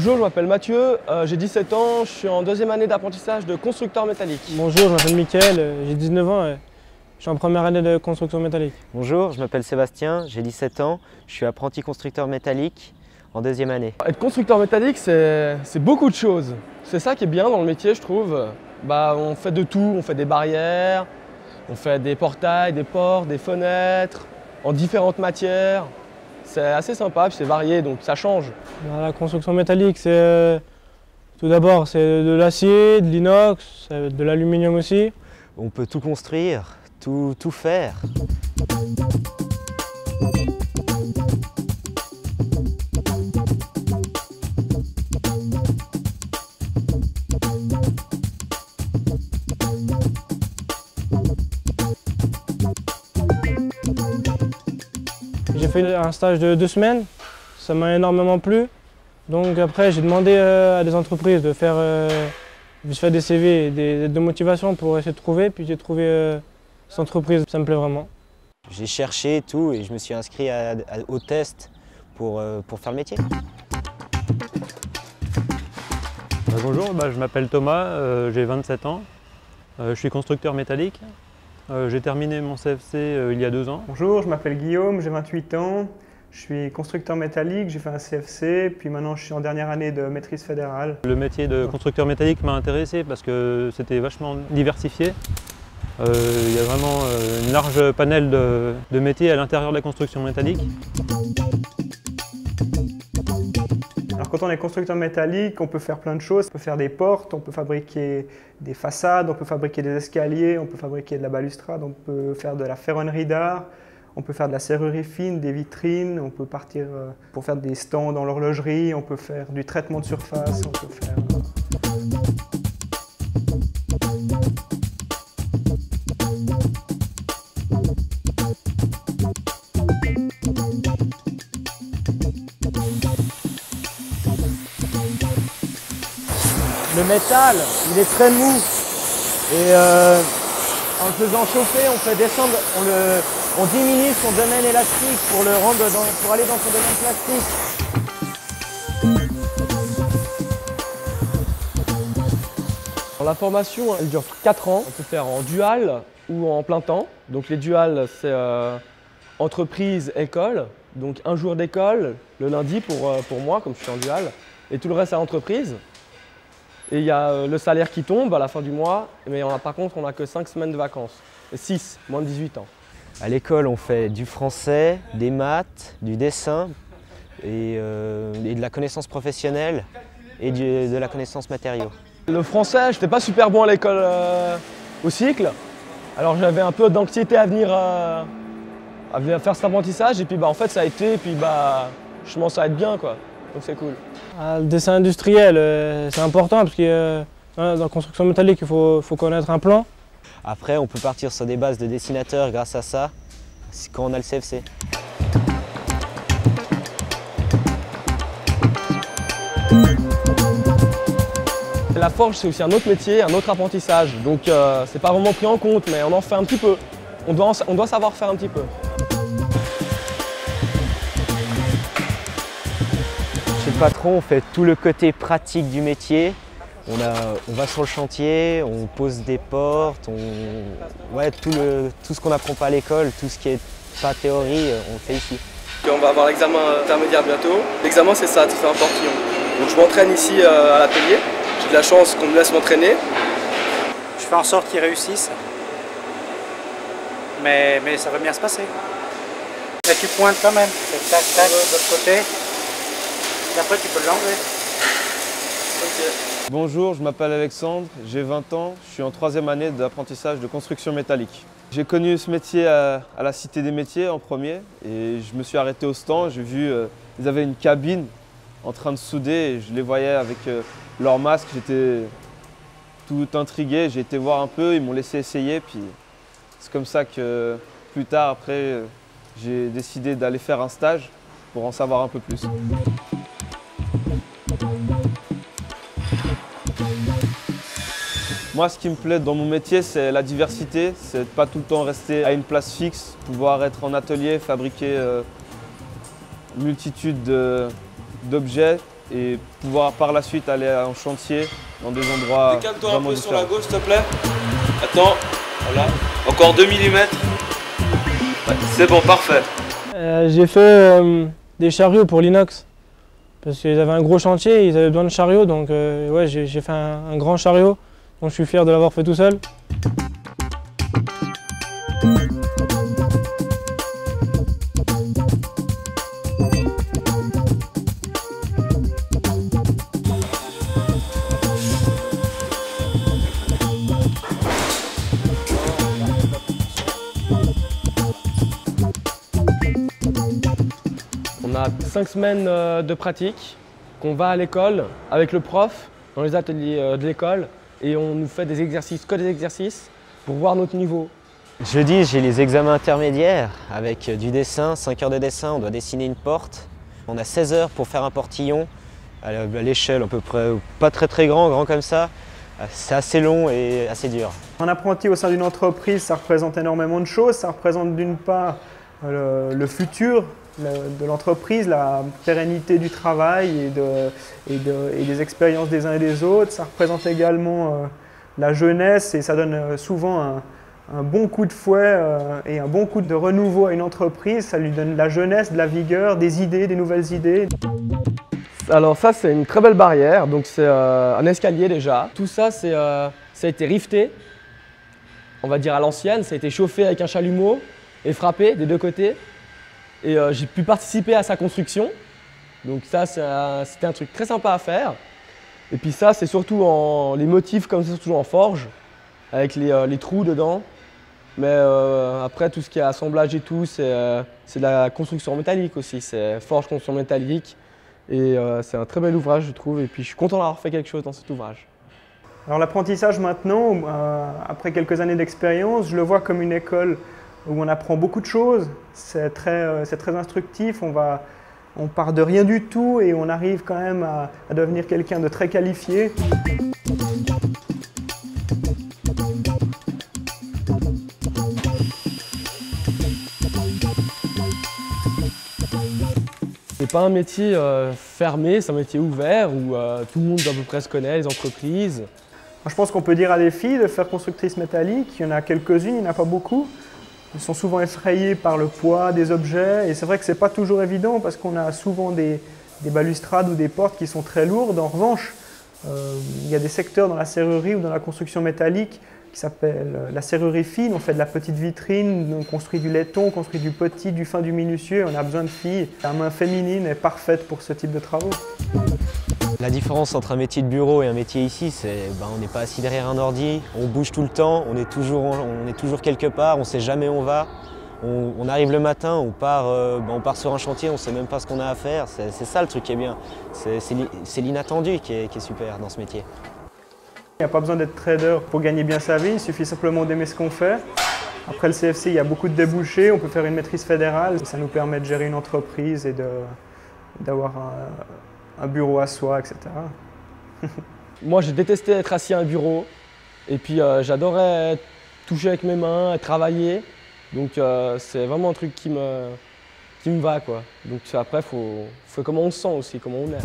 Bonjour, je m'appelle Mathieu, j'ai 17 ans, je suis en deuxième année d'apprentissage de constructeur métallique. Bonjour, je m'appelle Mickaël, j'ai 19 ans et je suis en première année de construction métallique. Bonjour, je m'appelle Sébastien, j'ai 17 ans, je suis apprenti constructeur métallique en deuxième année. Être constructeur métallique, c'est beaucoup de choses. C'est ça qui est bien dans le métier, je trouve. On fait de tout, on fait des barrières, on fait des portails, des portes, des fenêtres, en différentes matières. C'est assez sympa, c'est varié, donc ça change. La construction métallique, c'est tout d'abord de l'acier, de l'inox, de l'aluminium aussi. On peut tout construire, tout faire. J'ai fait un stage de 2 semaines, ça m'a énormément plu. Donc après, j'ai demandé à des entreprises de faire des CV, des lettres de motivation pour essayer de trouver. Puis j'ai trouvé cette entreprise, ça me plaît vraiment. J'ai cherché tout et je me suis inscrit au test pour faire le métier. Bonjour, je m'appelle Thomas, j'ai 27 ans, je suis constructeur métallique. J'ai terminé mon CFC il y a 2 ans. Bonjour, je m'appelle Guillaume, j'ai 28 ans, je suis constructeur métallique, j'ai fait un CFC, puis maintenant je suis en dernière année de maîtrise fédérale. Le métier de constructeur métallique m'a intéressé parce que c'était vachement diversifié. Il y a vraiment une large panel de métiers à l'intérieur de la construction métallique. Alors quand on est constructeur métallique, on peut faire plein de choses. On peut faire des portes, on peut fabriquer des façades, on peut fabriquer des escaliers, on peut fabriquer de la balustrade, on peut faire de la ferronnerie d'art, on peut faire de la serrurerie fine, des vitrines, on peut partir pour faire des stands dans l'horlogerie, on peut faire du traitement de surface, on peut faire... Le métal, il est très mou et en le faisant chauffer, on fait descendre, on diminue son domaine élastique pour aller dans son domaine plastique. La formation, elle dure 4 ans. On peut faire en dual ou en plein temps. Donc les duals, c'est entreprise, école. Donc un jour d'école, le lundi pour moi, comme je suis en dual, et tout le reste à l'entreprise. Et il y a le salaire qui tombe à la fin du mois, mais par contre, on n'a que 5 semaines de vacances. Et 6, moins de 18 ans. À l'école, on fait du français, des maths, du dessin et de la connaissance professionnelle et de la connaissance matériaux. Le français, je n'étais pas super bon à l'école au cycle. Alors j'avais un peu d'anxiété à venir faire cet apprentissage. Et puis en fait, ça a été, et puis je commence à être bien, quoi. Donc c'est cool. Le dessin industriel, c'est important parce que dans la construction métallique, il faut connaître un plan. Après, on peut partir sur des bases de dessinateurs grâce à ça, quand on a le CFC. La forge, c'est aussi un autre métier, un autre apprentissage. Donc c'est pas vraiment pris en compte, mais on en fait un petit peu. On doit savoir faire un petit peu. Chez le patron, on fait tout le côté pratique du métier. On va sur le chantier, on pose des portes, tout ce qu'on n'apprend pas à l'école, tout ce qui est pas théorie, on le fait ici. On va avoir l'examen intermédiaire bientôt. L'examen, c'est ça, de faire un portillon. Donc je m'entraîne ici à l'atelier. J'ai de la chance qu'on me laisse m'entraîner. Je fais en sorte qu'ils réussissent, mais ça va bien se passer. Mais tu pointes quand même, tu fais tac tac de l'autre côté, et après tu peux l'enlever. Okay. Bonjour, je m'appelle Alexandre, j'ai 20 ans, je suis en 3e année d'apprentissage de construction métallique. J'ai connu ce métier à la Cité des Métiers en premier et je me suis arrêté au stand, j'ai vu ils avaient une cabine en train de souder et je les voyais avec leur masque, j'étais tout intrigué, j'ai été voir un peu, ils m'ont laissé essayer puis c'est comme ça que plus tard après j'ai décidé d'aller faire un stage pour en savoir un peu plus. Moi, ce qui me plaît dans mon métier, c'est la diversité, c'est de ne pas tout le temps rester à une place fixe, pouvoir être en atelier, fabriquer une multitude d'objets et pouvoir par la suite aller en chantier dans des endroits Décale-toi un vraiment peu sur la différents. gauche, s'il te plaît. Attends, voilà. Encore 2 mm. Ouais, c'est bon, parfait. J'ai fait des chariots pour l'inox. Parce qu'ils avaient un gros chantier, ils avaient besoin de chariots, donc ouais, j'ai fait un grand chariot. Donc je suis fier de l'avoir fait tout seul. On a 5 semaines de pratique, qu'on va à l'école avec le prof, dans les ateliers de l'école, et on nous fait des exercices, que des exercices, pour voir notre niveau. Jeudi, j'ai les examens intermédiaires avec du dessin, 5 heures de dessin, on doit dessiner une porte. On a 16 heures pour faire un portillon, à l'échelle à peu près, pas très grand comme ça. C'est assez long et assez dur. Un apprenti au sein d'une entreprise, ça représente énormément de choses. Ça représente d'une part le futur de l'entreprise, la pérennité du travail et des expériences des uns et des autres. Ça représente également la jeunesse et ça donne souvent un bon coup de fouet et un bon coup de renouveau à une entreprise. Ça lui donne de la jeunesse, de la vigueur, des idées, des nouvelles idées. Alors ça, c'est une très belle barrière, donc c'est un escalier déjà. Tout ça, ça a été rifté, on va dire à l'ancienne, ça a été chauffé avec un chalumeau et frappé des deux côtés. Et j'ai pu participer à sa construction, donc ça, c'était un truc très sympa à faire. Et puis ça, c'est surtout les motifs comme ça, toujours en forge, avec les trous dedans. Mais après, tout ce qui est assemblage et tout, c'est de la construction métallique aussi, c'est forge construction métallique. Et c'est un très bel ouvrage, je trouve, et puis je suis content d'avoir fait quelque chose dans cet ouvrage. Alors l'apprentissage maintenant, après quelques années d'expérience, je le vois comme une école où on apprend beaucoup de choses. C'est très instructif, on part de rien du tout et on arrive quand même à devenir quelqu'un de très qualifié. C'est pas un métier fermé, c'est un métier ouvert où tout le monde à peu près se connaît, les entreprises. Je pense qu'on peut dire à des filles de faire constructrice métallique, il y en a quelques-unes, il n'y en a pas beaucoup. Elles sont souvent effrayées par le poids des objets et c'est vrai que c'est pas toujours évident parce qu'on a souvent des balustrades ou des portes qui sont très lourdes. En revanche, il y a des secteurs dans la serrurerie ou dans la construction métallique qui s'appelle la serrurerie fine. On fait de la petite vitrine, on construit du laiton, on construit du petit, du fin, du minutieux. On a besoin de filles. La main féminine est parfaite pour ce type de travaux. La différence entre un métier de bureau et un métier ici, c'est on n'est pas assis derrière un ordi, on bouge tout le temps, on est toujours quelque part, on ne sait jamais où on va. On arrive le matin, on part sur un chantier, on ne sait même pas ce qu'on a à faire. C'est ça le truc qui est bien. C'est l'inattendu qui est super dans ce métier. Il n'y a pas besoin d'être trader pour gagner bien sa vie, il suffit simplement d'aimer ce qu'on fait. Après le CFC, il y a beaucoup de débouchés, on peut faire une maîtrise fédérale. Ça nous permet de gérer une entreprise et d'avoir un bureau à soi, etc. Moi, j'ai détesté être assis à un bureau. Et puis, j'adorais toucher avec mes mains, travailler. Donc, c'est vraiment un truc qui me va, quoi. Donc, après, il faut comment on se sent aussi, comment on est.